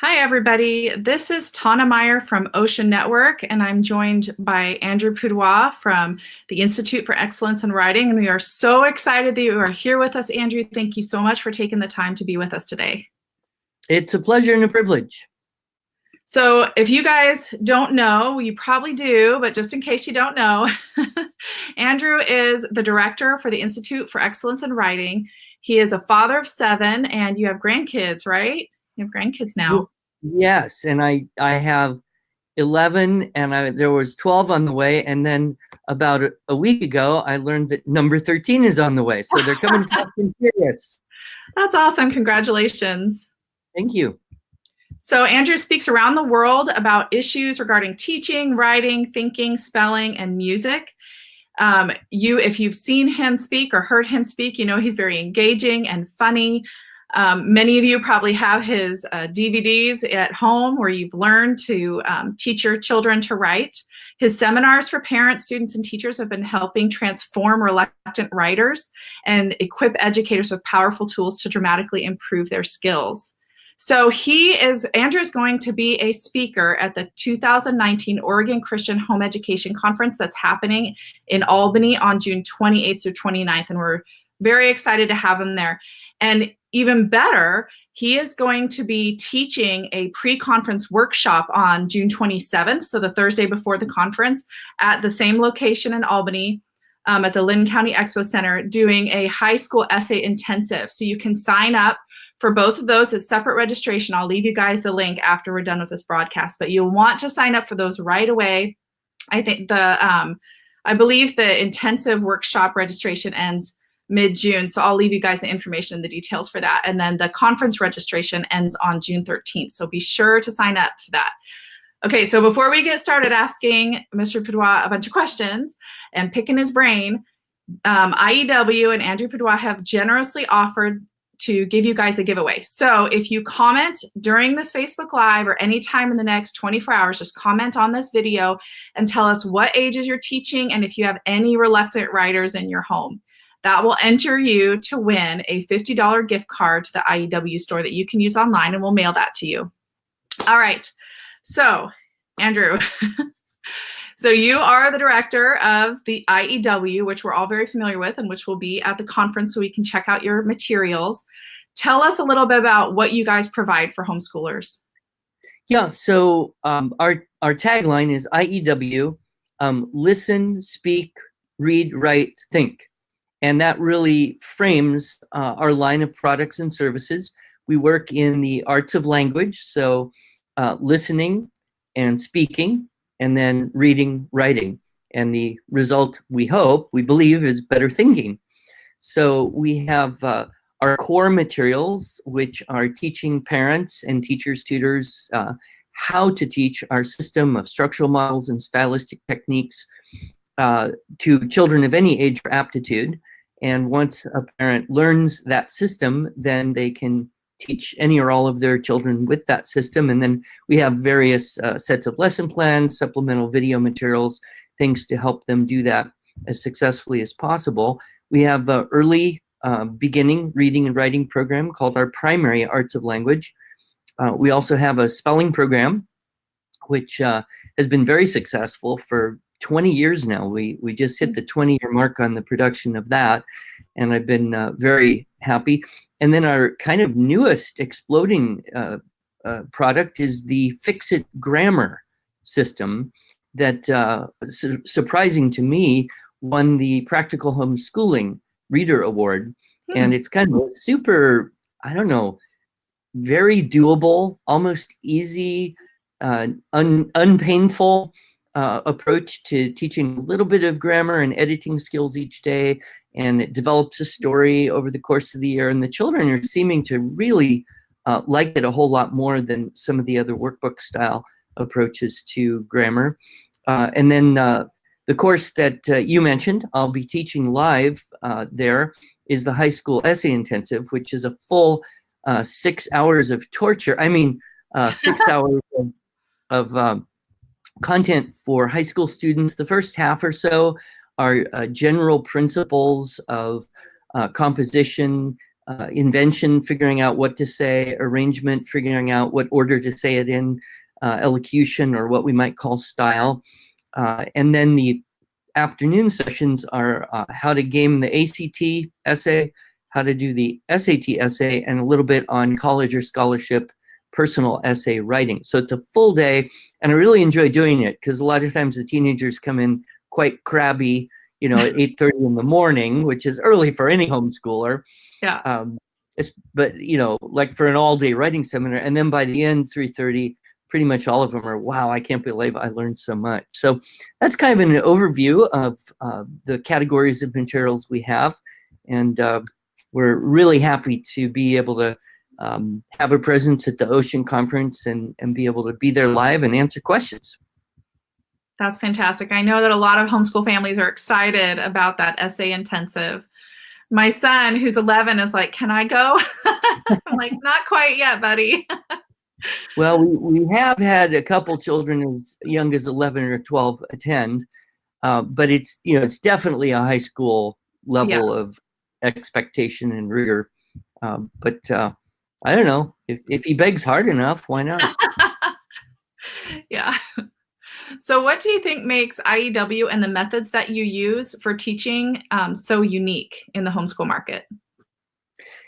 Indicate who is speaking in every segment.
Speaker 1: Hi, everybody. This is Tana Meyer from OCEANetwork, and I'm joined by Andrew Pudewa from the Institute for Excellence in Writing. And we are so excited that you are here with us, Andrew. Thank you so much for taking the time to be with us today.
Speaker 2: It's a pleasure and a privilege.
Speaker 1: So if you guys don't know, you probably do, but just in case you don't know, Andrew is the director for the Institute for Excellence in Writing. He is a father of 7, and you have grandkids, right? You have grandkids now.
Speaker 2: Yes, and I have 11, and there was 12 on the way, and then about a week ago, I learned that number 13 is on the way. So they're coming fast and furious.
Speaker 1: That's awesome. Congratulations.
Speaker 2: Thank you.
Speaker 1: So Andrew speaks around the world about issues regarding teaching, writing, thinking, spelling, and music. If you've seen him speak or heard him speak, you know he's very engaging and funny. Many of you probably have his DVDs at home where you've learned to teach your children to write. His seminars for parents, students, and teachers have been helping transform reluctant writers and equip educators with powerful tools to dramatically improve their skills. So Andrew is going to be a speaker at the 2019 Oregon Christian Home Education Conference that's happening in Albany on June 28th through 29th, and we're very excited to have him there. And even better, he is going to be teaching a pre-conference workshop on June 27th, so the Thursday before the conference, at the same location in Albany, at the Lynn County Expo Center, doing a high school essay intensive. So you can sign up for both of those. It's separate registration. I'll leave you guys the link after we're done with this broadcast, but you'll want to sign up for those right away. I think I believe the intensive workshop registration ends mid-June, so I'll leave you guys the information and the details for that. And then the conference registration ends on June 13th, so be sure to sign up for that. Okay, so before we get started asking Mr. Pudewa a bunch of questions and picking his brain, IEW and Andrew Pudewa have generously offered to give you guys a giveaway. So if you comment during this Facebook Live or anytime in the next 24 hours, just comment on this video and tell us what ages you're teaching and if you have any reluctant writers in your home. That will enter you to win a $50 gift card to the IEW store that you can use online, and we'll mail that to you. All right, so Andrew, so you are the director of the IEW, which we're all very familiar with and which will be at the conference so we can check out your materials. Tell us a little bit about what you guys provide for homeschoolers.
Speaker 2: Yeah, so our tagline is IEW, listen, speak, read, write, think. And that really frames our line of products and services. We work in the arts of language, so listening and speaking, and then reading, writing. And the result, we believe, is better thinking. So we have our core materials, which are teaching parents and teachers, tutors, how to teach our system of structural models and stylistic techniques to children of any age or aptitude. And once a parent learns that system, then they can teach any or all of their children with that system. And then we have various sets of lesson plans, supplemental video materials, things to help them do that as successfully as possible. We have an early beginning reading and writing program called our primary arts of language. We also have a spelling program, which has been very successful for 20 years now. We just hit the 20-year mark on the production of that, and I've been very happy. And then our kind of newest exploding product is the Fix-It grammar system that, surprising to me, won the Practical Homeschooling Reader Award. And it's kind of super, I don't know, very doable, almost easy, unpainful approach to teaching a little bit of grammar and editing skills each day, and it develops a story over the course of the year, and the children are seeming to really like it a whole lot more than some of the other workbook style approaches to grammar. And then the course that you mentioned, I'll be teaching live there, is the high school essay intensive, which is a full 6 hours of torture. I mean, 6 hours of content for high school students. The first half or so are general principles of composition, invention, figuring out what to say, arrangement, figuring out what order to say it in, elocution, or what we might call style. And then the afternoon sessions are how to game the ACT essay, how to do the SAT essay, and a little bit on college or scholarship personal essay writing. So it's a full day, and I really enjoy doing it because a lot of times the teenagers come in quite crabby, at 8:30 in the morning, which is early for any homeschooler.
Speaker 1: Yeah.
Speaker 2: But like for an all-day writing seminar, and then by the end, 3:30, pretty much all of them are, wow, I can't believe I learned so much. So that's kind of an overview of the categories of materials we have, and we're really happy to be able to have a presence at the Ocean Conference and be able to be there live and answer questions.
Speaker 1: That's fantastic. I know that a lot of homeschool families are excited about that essay intensive. My son, who's 11, is like, can I go? I'm like, not quite yet, buddy.
Speaker 2: Well, we have had a couple children as young as 11 or 12 attend, but it's definitely a high school level of expectation and rigor. But I don't know, if he begs hard enough, why not?
Speaker 1: Yeah. So what do you think makes IEW and the methods that you use for teaching so unique in the homeschool market?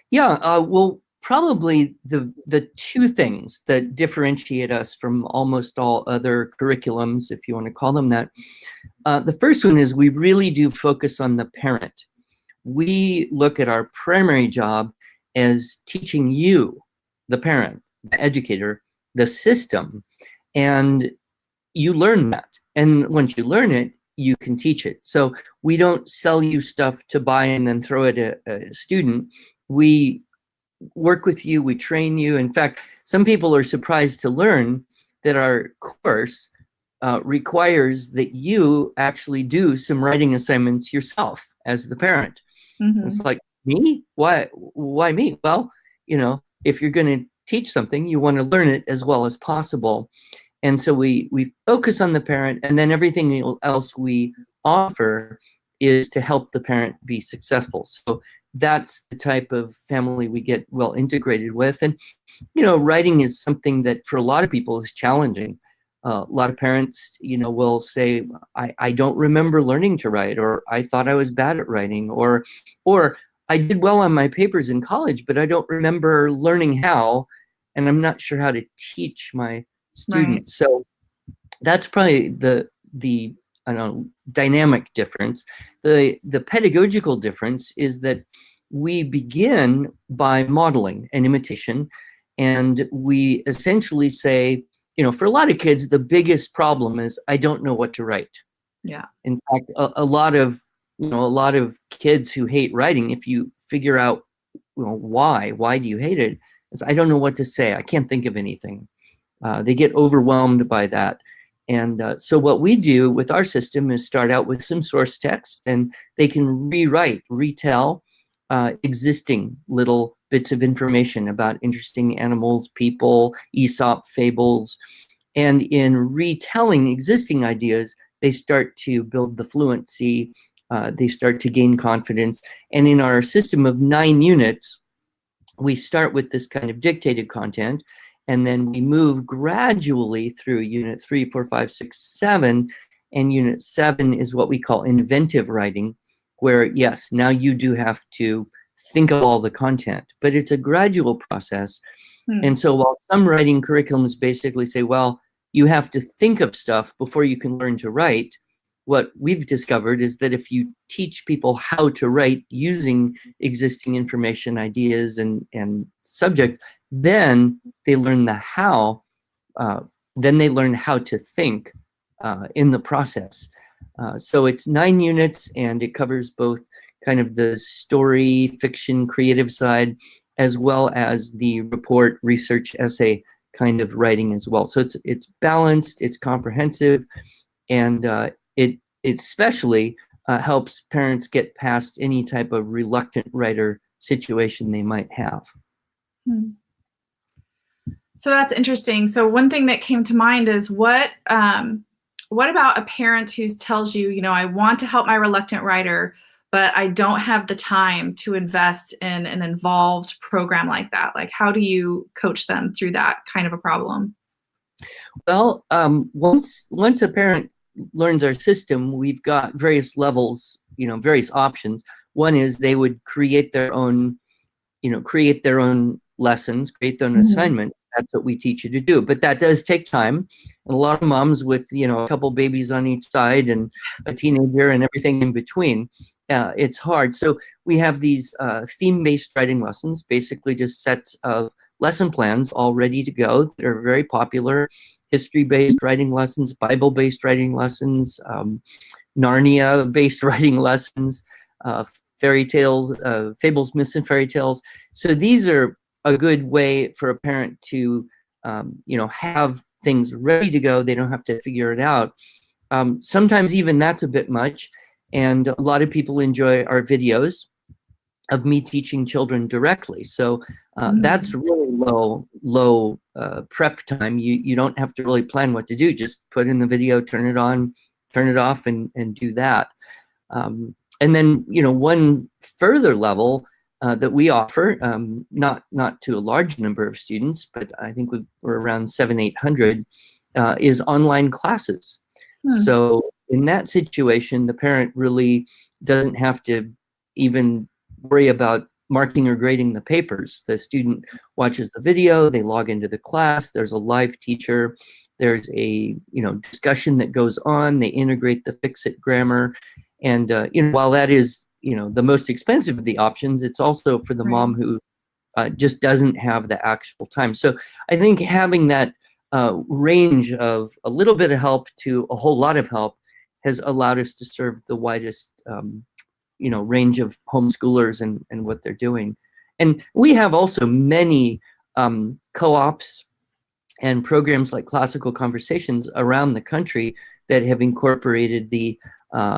Speaker 2: Yeah, well, probably the two things that differentiate us from almost all other curriculums, if you want to call them that. The first one is we really do focus on the parent. We look at our primary job as teaching you, the parent, the educator, the system, and you learn that. And once you learn it, you can teach it. So we don't sell you stuff to buy and then throw it at a student. We work with you, we train you. In fact, some people are surprised to learn that our course requires that you actually do some writing assignments yourself as the parent. Mm-hmm. It's like, me? Why me? Well, if you're going to teach something, you want to learn it as well as possible. And so we focus on the parent, and then everything else we offer is to help the parent be successful. So that's the type of family we get well integrated with. And, writing is something that for a lot of people is challenging. A lot of parents, will say, I don't remember learning to write, or I thought I was bad at writing, or I did well on my papers in college, but I don't remember learning how, and I'm not sure how to teach my students. Right. So that's probably the dynamic difference. The pedagogical difference is that we begin by modeling and imitation, and we essentially say, for a lot of kids, the biggest problem is I don't know what to write.
Speaker 1: Yeah.
Speaker 2: In fact, a lot of kids who hate writing, if you figure out why do you hate it, is I don't know what to say. I can't think of anything. They get overwhelmed by that. And so what we do with our system is start out with some source text, and they can retell existing little bits of information about interesting animals, people, Aesop fables. And in retelling existing ideas, they start to build the fluency, they start to gain confidence. And in our system of 9 units, we start with this kind of dictated content, and then we move gradually through unit 3, 4, 5, 6, 7, and unit 7 is what we call inventive writing, where yes, now you do have to think of all the content, but it's a gradual process. And so while some writing curriculums basically say, well, you have to think of stuff before you can learn to write, what we've discovered is that if you teach people how to write using existing information, ideas, and subjects, then they learn the how, then they learn how to think in the process. So it's 9 units, and it covers both kind of the story, fiction, creative side, as well as the report, research, essay kind of writing as well. So it's balanced, it's comprehensive, and it especially helps parents get past any type of reluctant writer situation they might have.
Speaker 1: So that's interesting. So one thing that came to mind is what about a parent who tells you, I want to help my reluctant writer, but I don't have the time to invest in an involved program like that. Like, how do you coach them through that kind of a problem?
Speaker 2: Well, once a parent learns our system, we've got various levels, various options. One is they would create their own, lessons, create their own assignment. That's what we teach you to do. But that does take time. And a lot of moms with, a couple babies on each side and a teenager and everything in between, it's hard. So we have these theme-based writing lessons, basically just sets of lesson plans all ready to go that are very popular. History-based writing lessons, Bible-based writing lessons, Narnia-based writing lessons, fairy tales, fables, myths, and fairy tales. So these are a good way for a parent to, have things ready to go. They don't have to figure it out. Sometimes even that's a bit much. And a lot of people enjoy our videos of me teaching children directly. So that's really low prep time. You don't have to really plan what to do. Just put in the video, turn it on, turn it off, and do that. And then, one further level that we offer, not to a large number of students, but I think we're around 700-800, is online classes. So in that situation, the parent really doesn't have to even worry about marking or grading the papers. The student watches the video, they log into the class, there's a live teacher, there's a discussion that goes on, they integrate the fix-it grammar. And while that is the most expensive of the options, it's also for the mom who just doesn't have the actual time. So I think having that range of a little bit of help to a whole lot of help has allowed us to serve the widest range of homeschoolers and what they're doing. And we have also many co-ops and programs like Classical Conversations around the country that have incorporated the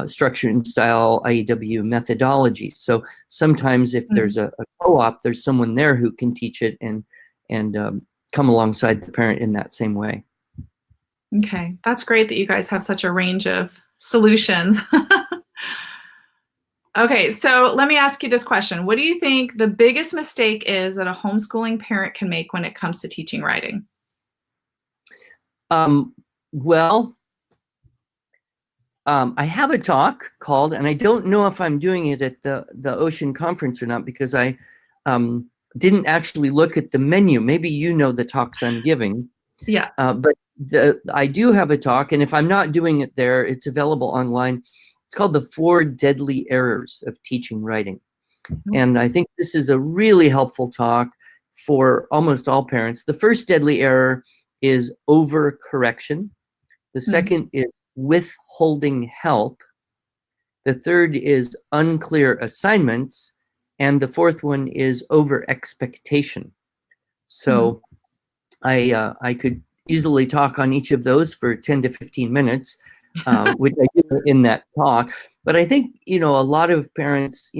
Speaker 2: structure and style IEW methodology. So sometimes if there's a co-op, there's someone there who can teach it and come alongside the parent in that same way.
Speaker 1: Okay, that's great that you guys have such a range of solutions. Okay, so let me ask you this question. What do you think the biggest mistake is that a homeschooling parent can make when it comes to teaching writing?
Speaker 2: I have a talk called, and I don't know if I'm doing it at the Ocean Conference or not, because I didn't actually look at the menu. Maybe the talks I'm giving.
Speaker 1: Yeah.
Speaker 2: But I do have a talk, and if I'm not doing it there, it's available online. It's called The 4 Deadly Errors of Teaching Writing. And I think this is a really helpful talk for almost all parents. The first deadly error is overcorrection. The second is withholding help. The third is unclear assignments. And the fourth one is over expectation. So I could easily talk on each of those for 10 to 15 minutes, which I do in that talk. But I think, a lot of parents,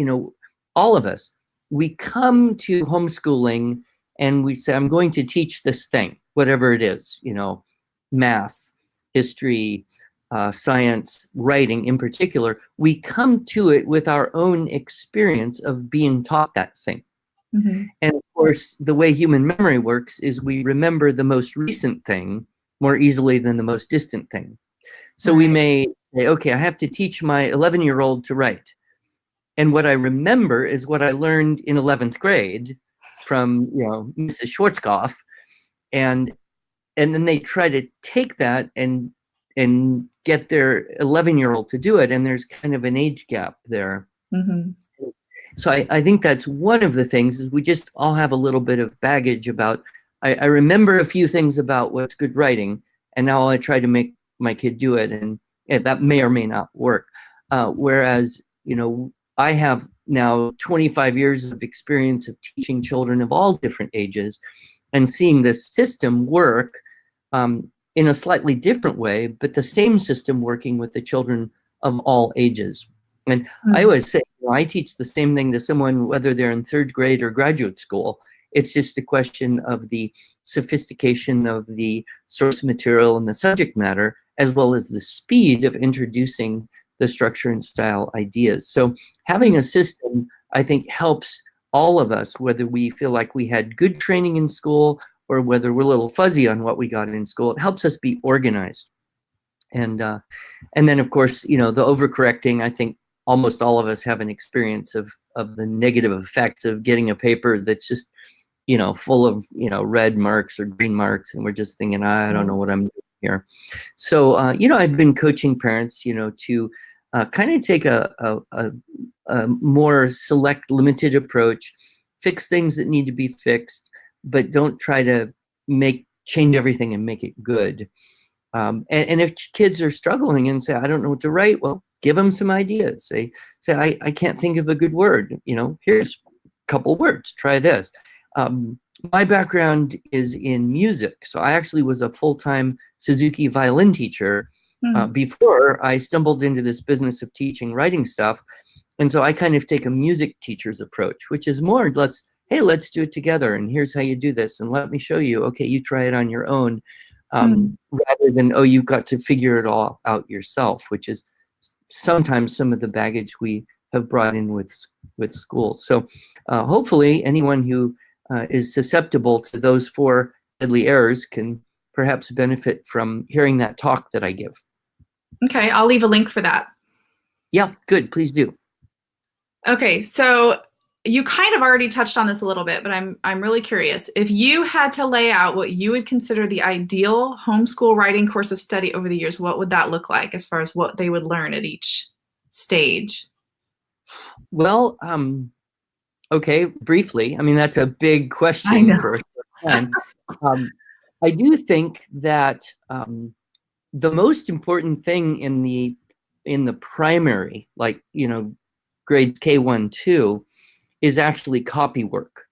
Speaker 2: all of us, we come to homeschooling and we say, I'm going to teach this thing, whatever it is, math, history, science, writing in particular. We come to it with our own experience of being taught that thing. And of course, the way human memory works is we remember the most recent thing more easily than the most distant thing. So we may say, okay, I have to teach my 11-year-old to write. And what I remember is what I learned in 11th grade from, Mrs. Schwarzkopf. And then they try to take that and get their 11-year-old to do it. And there's kind of an age gap there. So I think that's one of the things is we just all have a little bit of baggage about, I remember a few things about what's good writing, and now I try to make my kid do it, and that may or may not work. Whereas, I have now 25 years of experience of teaching children of all different ages and seeing this system work in a slightly different way, but the same system working with the children of all ages. And I always say, I teach the same thing to someone, whether they're in 3rd grade or graduate school. It's just a question of the sophistication of the source material and the subject matter, as well as the speed of introducing the structure and style ideas. So having a system, I think, helps all of us, whether we feel like we had good training in school or whether we're a little fuzzy on what we got in school. It helps us be organized. And then, of course, the overcorrecting, I think almost all of us have an experience of the negative effects of getting a paper that's just, full of, red marks or green marks. And we're just thinking, I don't know what I'm doing here. So, I've been coaching parents, to kind of take a more select, limited approach, fix things that need to be fixed, but don't try to change everything and make it good. And if kids are struggling and say, I don't know what to write, well, give them some ideas. Say, I can't think of a good word. Here's a couple words. Try this. My background is in music. So I actually was a full-time Suzuki violin teacher before I stumbled into this business of teaching writing stuff. And so I kind of take a music teacher's approach, which is more, let's do it together. And here's how you do this. And let me show you. Okay, you try it on your own. Rather than, you've got to figure it all out yourself, which is sometimes some of the baggage we have brought in with schools. So hopefully anyone who is susceptible to those 4 deadly errors can perhaps benefit from hearing that talk that I give.
Speaker 1: Okay, I'll leave a link for that.
Speaker 2: Yeah, good, please do.
Speaker 1: Okay, so you kind of already touched on this a little bit, but I'm really curious. If you had to lay out what you would consider the ideal homeschool writing course of study over the years, what would that look like as far as what they would learn at each stage?
Speaker 2: Well, okay, briefly. I mean, that's a big question for a short time. I do think that the most important thing in the primary, like, grades K1, 2, is actually copy work.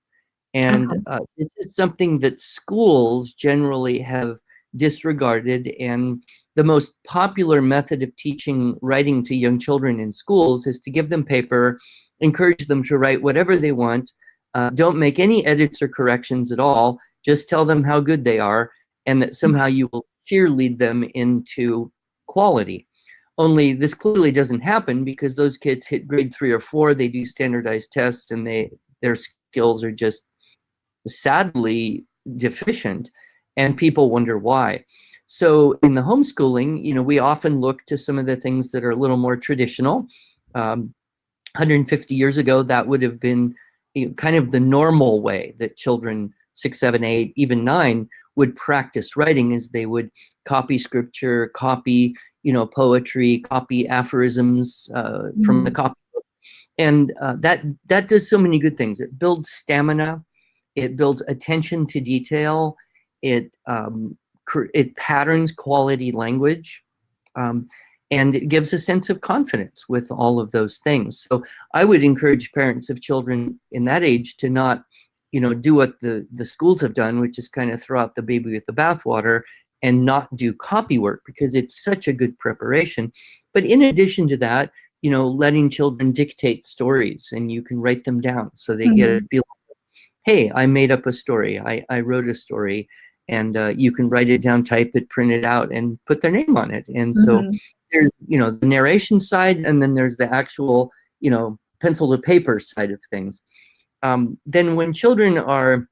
Speaker 2: And this is something that schools generally have disregarded. And the most popular method of teaching writing to young children in schools is to give them paper, encourage them to write whatever they want, don't make any edits or corrections at all, just tell them how good they are, and that somehow you will cheerlead them into quality. Only this clearly doesn't happen because those kids hit grade 3 or 4, they do standardized tests, and their skills are just sadly deficient, and people wonder why. So in the homeschooling, we often look to some of the things that are a little more traditional. 150 years ago, that would have been kind of the normal way that children 6, 7, 8, even 9 would practice writing, is they would copy scripture, copy poetry, copy aphorisms from the copybook. And that does so many good things. It builds stamina, it builds attention to detail, it patterns quality language, and it gives a sense of confidence with all of those things. So I would encourage parents of children in that age to not do what the schools have done, which is kind of throw out the baby with the bathwater and not do copy work, because it's such a good preparation. But in addition to that, letting children dictate stories, and you can write them down so they get a feel. Hey, I made up a story. I wrote a story, and you can write it down, type it, print it out, and put their name on it. And so there's, the narration side, and then there's the actual, pencil to paper side of things. Then when children are,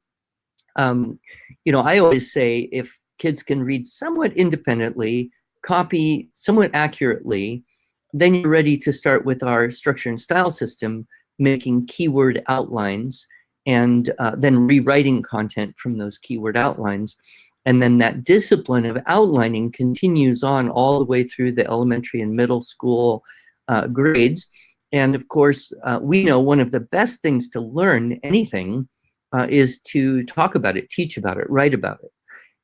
Speaker 2: I always say, if kids can read somewhat independently, copy somewhat accurately, then you're ready to start with our structure and style system, making keyword outlines, and then rewriting content from those keyword outlines. And then that discipline of outlining continues on all the way through the elementary and middle school grades. And of course, we know one of the best things to learn anything is to talk about it, teach about it, write about it.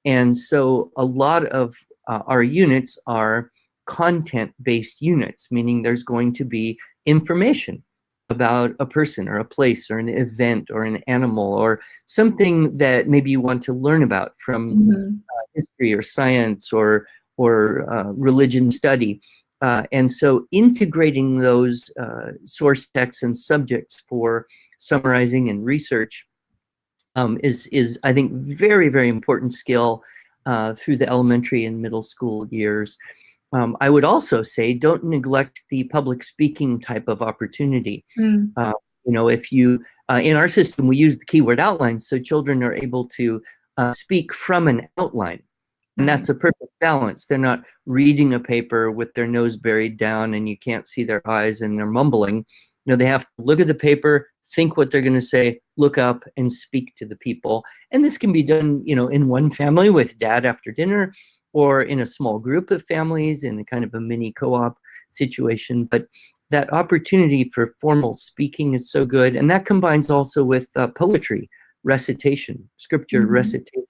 Speaker 2: And so a lot of our units are content-based units, meaning there's going to be information about a person or a place or an event or an animal or something that maybe you want to learn about from history or science or religion study. And so integrating those source texts and subjects for summarizing and research is I think very, very important skill through the elementary and middle school years. I would also say don't neglect the public speaking type of opportunity.
Speaker 1: Mm.
Speaker 2: If you, in our system, we use the keyword outline, so children are able to speak from an outline. And that's a perfect balance. They're not reading a paper with their nose buried down and you can't see their eyes and they're mumbling. They have to look at the paper, think what they're going to say, look up and speak to the people. And this can be done, in one family with dad after dinner, or in a small group of families in a kind of a mini co-op situation. But that opportunity for formal speaking is so good. And that combines also with poetry, recitation, scripture recitation.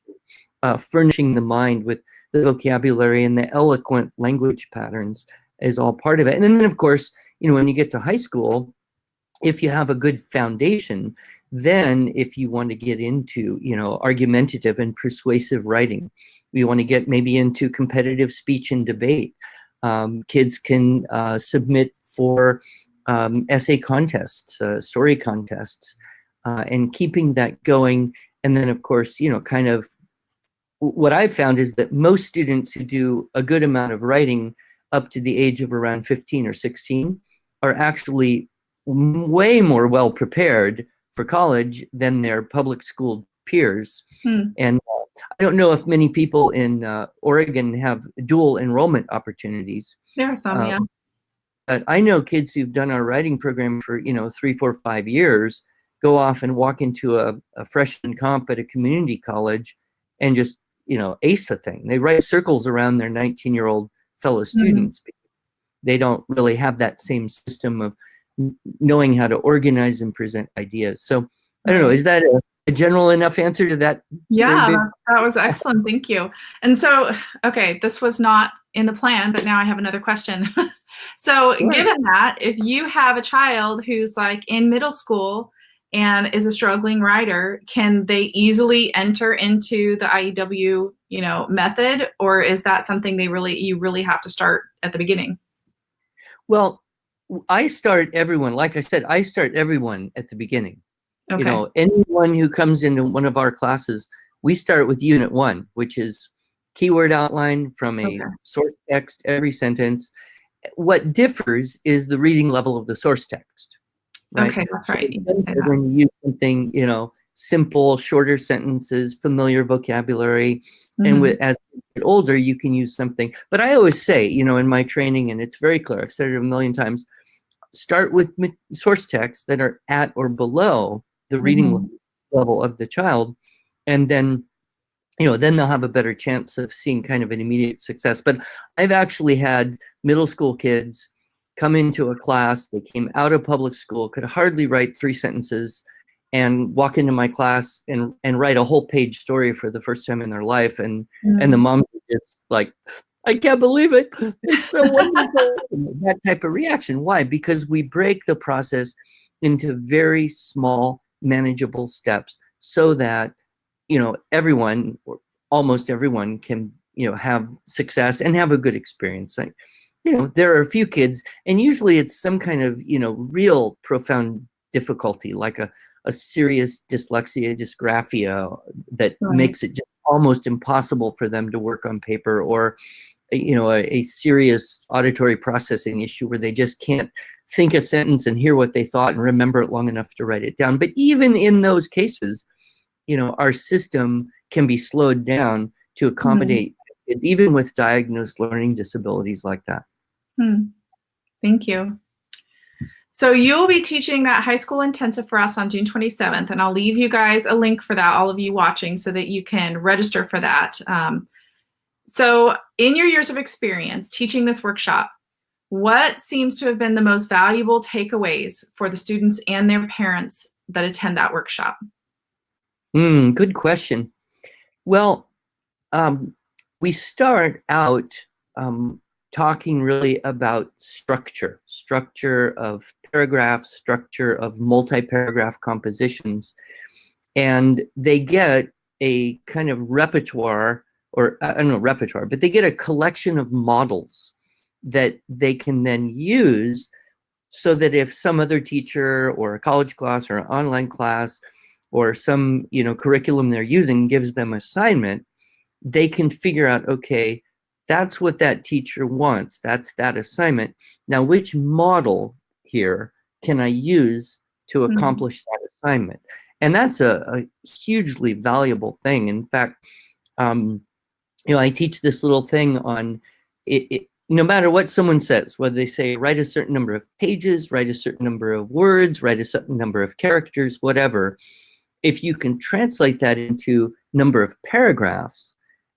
Speaker 2: Furnishing the mind with the vocabulary and the eloquent language patterns is all part of it. And then, of course, when you get to high school, if you have a good foundation, then if you want to get into, argumentative and persuasive writing, you want to get maybe into competitive speech and debate. Kids can submit for essay contests, story contests, and keeping that going. And then, of course, kind of what I've found is that most students who do a good amount of writing up to the age of around 15 or 16 are actually way more well prepared for college than their public school peers. And I don't know if many people in Oregon have dual enrollment opportunities.
Speaker 1: There are some, yeah.
Speaker 2: But I know kids who've done our writing program for 3, 4, 5 years go off and walk into a freshman comp at a community college and just ace a thing. They write circles around their 19-year-old fellow students. They don't really have that same system of knowing how to organize and present ideas. So I don't know, is that a general enough answer to that?
Speaker 1: Yeah, that was excellent. Thank you. And so, okay, this was not in the plan, but now I have another question. So given that, if you have a child who's like in middle school and is a struggling writer, can they easily enter into the IEW, method, or is that something you really have to start at the beginning?
Speaker 2: Well, I start everyone, like I said, I start everyone at the beginning.
Speaker 1: Okay.
Speaker 2: Anyone who comes into one of our classes, we start with Unit 1, which is keyword outline from a source text, every sentence. What differs is the reading level of the source text. Right?
Speaker 1: Okay, that's right.
Speaker 2: When you use something, simple, shorter sentences, familiar vocabulary, and as you get older, you can use something. But I always say, in my training, and it's very clear, I've said it a million times, start with source texts that are at or below the reading level of the child, and then then they'll have a better chance of seeing kind of an immediate success. But I've actually had middle school kids come into a class, they came out of public school, could hardly write 3 sentences, and walk into my class and write a whole page story for the first time in their life. And the mom just like, I can't believe it. It's so wonderful. That type of reaction. Why? Because we break the process into very small, manageable steps so that, everyone, or almost everyone, can, have success and have a good experience. Like, there are a few kids, and usually it's some kind of, real profound difficulty, like a serious dyslexia, dysgraphia that makes it just almost impossible for them to work on paper, or, a serious auditory processing issue where they just can't think a sentence and hear what they thought and remember it long enough to write it down. But even in those cases, our system can be slowed down to accommodate kids, even with diagnosed learning disabilities like that.
Speaker 1: Thank you. So you'll be teaching that high school intensive for us on June 27th, and I'll leave you guys a link for that, all of you watching, so that you can register for that. So in your years of experience teaching this workshop, what seems to have been the most valuable takeaways for the students and their parents that attend that workshop?
Speaker 2: Good question. Well, we start out talking really about structure of paragraphs, structure of multi-paragraph compositions, and they get a kind of repertoire, or I don't know, repertoire, but they get a collection of models that they can then use, so that if some other teacher or a college class or an online class or some curriculum they're using gives them assignment, they can figure out, okay, That's what that teacher wants. That's that assignment. Now, which model here can I use to accomplish that assignment? And that's a hugely valuable thing. In fact, I teach this little thing on it. No matter what someone says, whether they say write a certain number of pages, write a certain number of words, write a certain number of characters, whatever, if you can translate that into number of paragraphs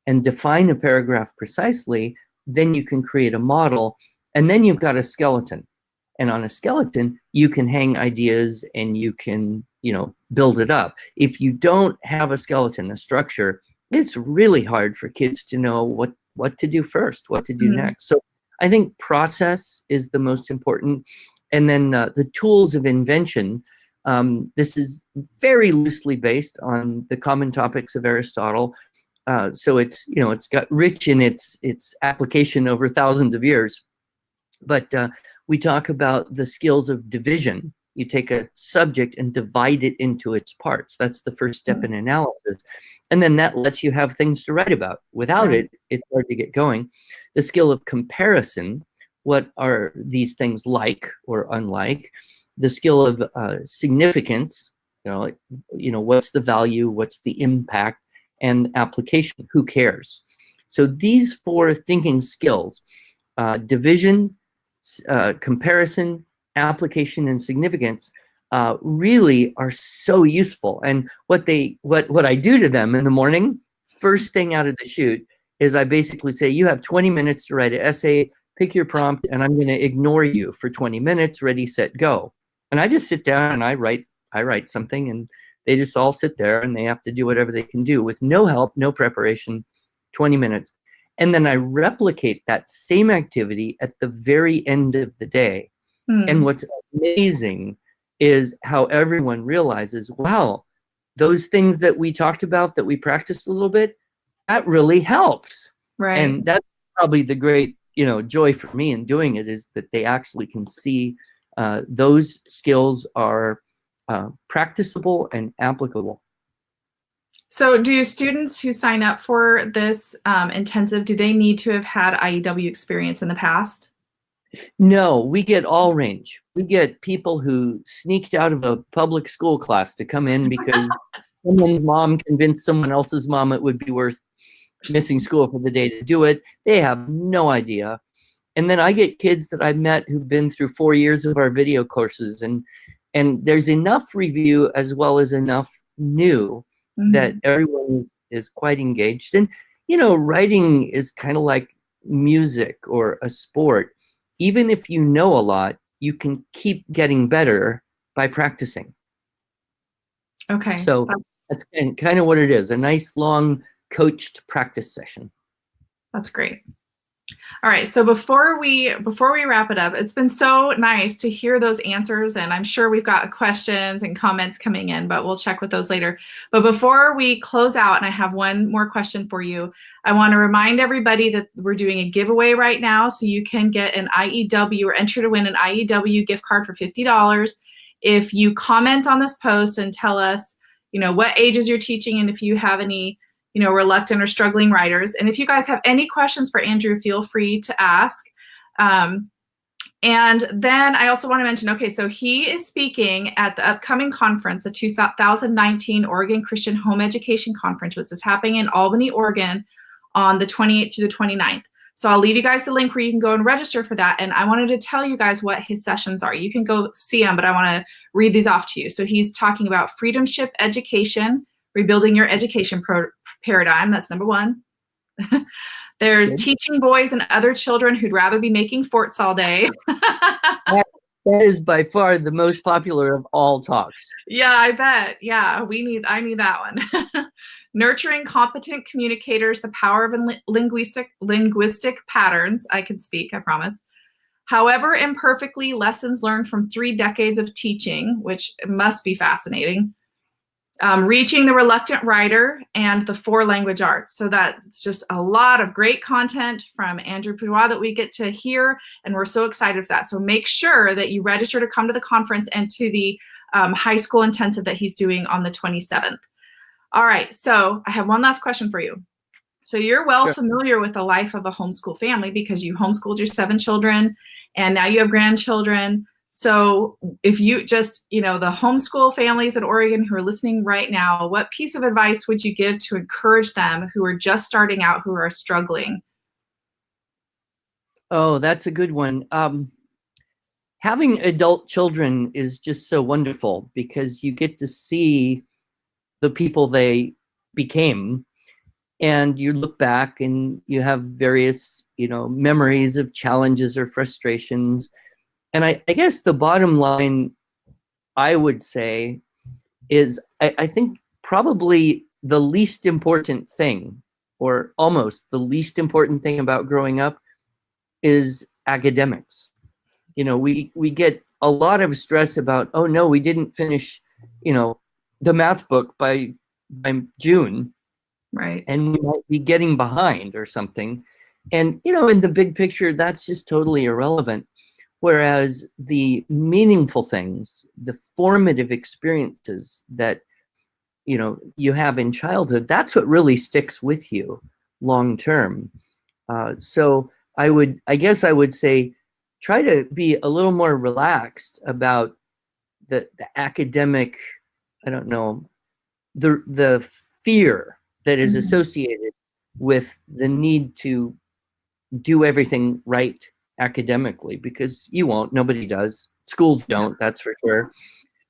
Speaker 2: and define a paragraph precisely, then you can create a model, and then you've got a skeleton. And on a skeleton, you can hang ideas and you can, build it up. If you don't have a skeleton, a structure, it's really hard for kids to know what to do first, what to do next. So I think process is the most important. And then the tools of invention, this is very loosely based on the common topics of Aristotle. So it's, it's got rich in its application over thousands of years. But we talk about the skills of division. You take a subject and divide it into its parts. That's the first step in analysis. And then that lets you have things to write about. Without it, it's hard to get going. The skill of comparison, what are these things like or unlike? The skill of significance, what's the value, what's the impact, and application, who cares? So these four thinking skills, division, comparison, application, and significance, really are so useful. And what I do to them in the morning, first thing out of the chute, is I basically say, you have 20 minutes to write an essay, pick your prompt, and I'm going to ignore you for 20 minutes, ready, set, go. And I just sit down and I write something, and they just all sit there and they have to do whatever they can do with no help, no preparation, 20 minutes. And then I replicate that same activity at the very end of the day. And what's amazing is how everyone realizes, wow, those things that we talked about, that we practiced a little bit, that really helps.
Speaker 1: Right.
Speaker 2: And that's probably the great, joy for me in doing it, is that they actually can see those skills are practicable and applicable.
Speaker 1: So do students who sign up for this intensive, do they need to have had IEW experience in the past?
Speaker 2: No, we get all range. We get people who sneaked out of a public school class to come in because someone's mom convinced someone else's mom it would be worth missing school for the day to do it. They have no idea. And then I get kids that I've met who've been through 4 years of our video courses, and there's enough review as well as enough new that everyone is quite engaged. And, writing is kind of like music or a sport. Even if you know a lot, you can keep getting better by practicing.
Speaker 1: Okay.
Speaker 2: So that's kind of what it is, a nice long coached practice session.
Speaker 1: That's great. All right, so before we wrap it up, it's been so nice to hear those answers, and I'm sure we've got questions and comments coming in, but we'll check with those later. But before we close out, and I have one more question for you, I want to remind everybody that we're doing a giveaway right now, so you can get an IEW or enter to win an IEW gift card for $50 if you comment on this post and tell us, what ages you're teaching, and if you have any reluctant or struggling writers. And if you guys have any questions for Andrew, feel free to ask. And then I also want to mention, okay, so he is speaking at the upcoming conference, the 2019 Oregon Christian Home Education Conference, which is happening in Albany, Oregon on the 28th through the 29th. So I'll leave you guys the link where you can go and register for that. And I wanted to tell you guys what his sessions are. You can go see them, but I want to read these off to you. So he's talking about freedomship education, rebuilding your education paradigm. That's number one. There's teaching boys and other children who'd rather be making forts all day.
Speaker 2: That is by far the most popular of all talks.
Speaker 1: Yeah, I bet. Yeah, I need that one. Nurturing competent communicators, the power of linguistic patterns. I can speak, I promise. However imperfectly, lessons learned from 3 decades of teaching, which must be fascinating. Reaching the reluctant writer, and the 4 language arts. So that's just a lot of great content from Andrew Pudewa that we get to hear, and we're so excited for that. So make sure that you register to come to the conference and to the high school intensive that he's doing on the 27th. All right, so I have one last question for you. So you're well
Speaker 2: Sure.
Speaker 1: familiar with the life of a homeschool family because you homeschooled your 7 children and now you have grandchildren. So if you just, the homeschool families in Oregon who are listening right now, what piece of advice would you give to encourage them who are just starting out, who are struggling?
Speaker 2: Oh, that's a good one. Having adult children is just so wonderful because you get to see the people they became, and you look back and you have various, memories of challenges or frustrations. And I guess the bottom line, I would say, is I think probably the least important thing, or almost the least important thing about growing up, is academics. We get a lot of stress about, oh no, we didn't finish, the math book by June,
Speaker 1: Right.
Speaker 2: and we might be getting behind or something. And in the big picture, that's just totally irrelevant. Whereas the meaningful things, the formative experiences that you have in childhood, that's what really sticks with you long term. So I guess I would say, try to be a little more relaxed about the academic, I don't know, the fear that is associated with the need to do everything right academically, because you won't, nobody does, schools don't, that's for sure.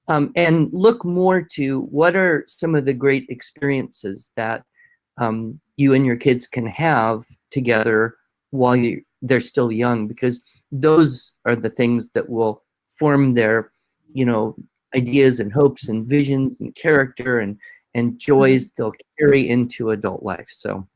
Speaker 2: And look more to what are some of the great experiences that you and your kids can have together while they're still young, because those are the things that will form their, ideas and hopes and visions and character and joys they'll carry into adult life. So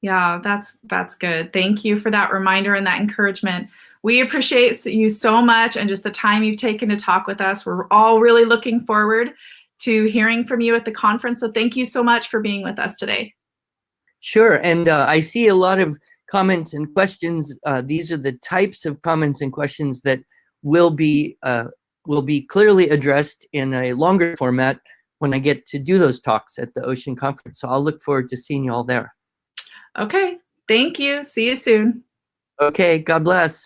Speaker 1: Yeah, that's good. Thank you for that reminder and that encouragement. We appreciate you so much and just the time you've taken to talk with us. We're all really looking forward to hearing from you at the conference. So thank you so much for being with us today.
Speaker 2: Sure. And I see a lot of comments and questions. These are the types of comments and questions that will be clearly addressed in a longer format when I get to do those talks at the Ocean Conference. So I'll look forward to seeing you all there.
Speaker 1: Okay. Thank you. See you soon.
Speaker 2: Okay. God bless.